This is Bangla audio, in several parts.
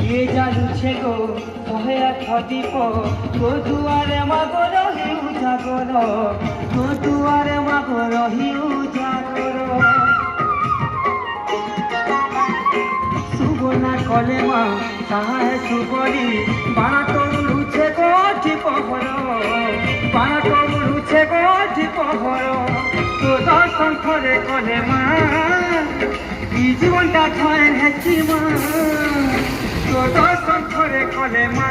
କିଏ ଜାଲୁଛେ ଗୋ ଶହେ ଆଠ ଦୀପ ତୋ ଦୁଆରେ ମାଗ ରହି ଉଜାଗର ତୋ ଦୁଆରେ ମାଗ ରହି ଉଜାଗର ସୁବନା କଲେ ମା ତାହା ସୁବରି ବାଣ ତୋଳୁଛେ କୋଠି ପହର ବାଣ ତୋଳୁଛେ କୋଠି ପହର ତୋ ଦର୍ଶନ ଥରେ କଲେ ମା ই জীবনটা থয়ে হেছি মা তো দর্শন করে কলে মা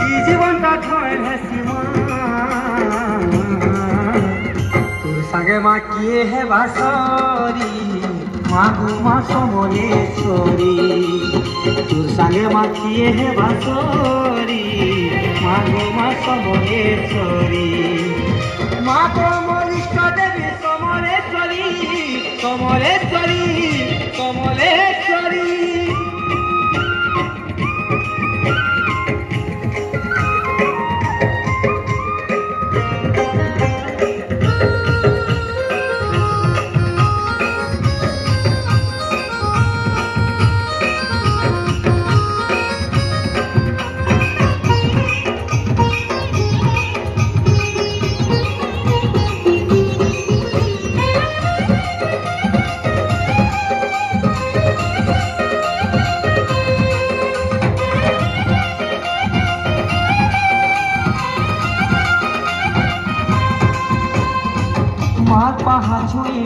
ই জীবনটা থয়ে হেছি মা তোর সাগে মা কিয়ে হে বাসরি মা গো মা সমলেশ্বরী তোর সাগে মা কিয়ে হে বাসরি মা গো মা সমলেশ্বরী মা গো মরিষ্ট দেবী সমলেশ্বরী কমলেশ্বরী কমলেশ্বরী মাঘ পাহা ছুঁই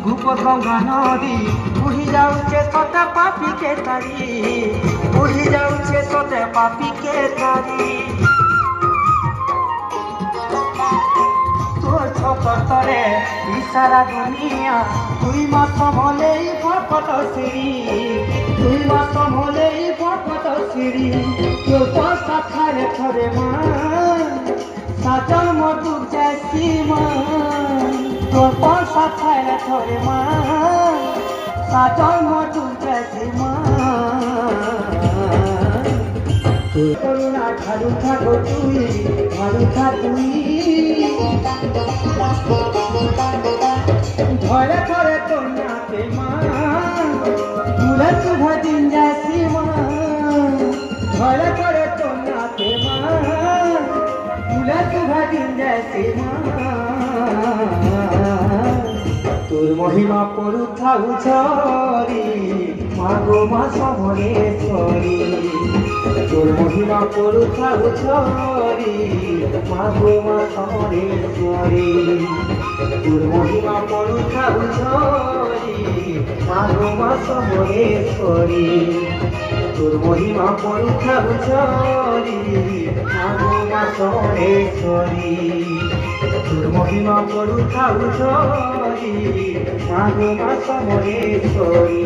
ঘুপ গঙ্গা নদী উড়ি যাউছে সতে পাপি কে তারি উড়ি যাউছে সতে পাপি কে তারি তোর ছপতরে ইশারা দুনিয়া তুই মাস মলেই ভকত সিঁড়ি তুই মাস মলেই ভকত সিঁড়ি তোর পয়সা খারে থরে মা সাজল মধুর যাইছি মা তোর পয়সা খাইলে থরে মা সাজল মধুর যাইছি মা তোর করুণা ঝাড়ু থাকো তুই ঝাড়ু থাকুই ধরে ধরে তোর নাতে মা তুলে শুভ দিন যাইছি মা ধরে ধরে তোর নাতে মা তুলে শুভ দিন যাইছি মা তোর মহিমা পড়ুথাউ ঝরি মা গো মা সমলেশ্বরী তোর মহিমা পড়ুথাউ ঝরি মা গো মা সমলেশ্বরী তোর মহিমা পড়ুথাউ ঝরি মা গো মা সমলেশ্বরী তোর মহিমা পড়ুথাউ ঝরি মা গো মা সমলেশ্বরী তোর মহিমা পড়ুথাউ ঝরি মা গো মা সমলেশ্বরী।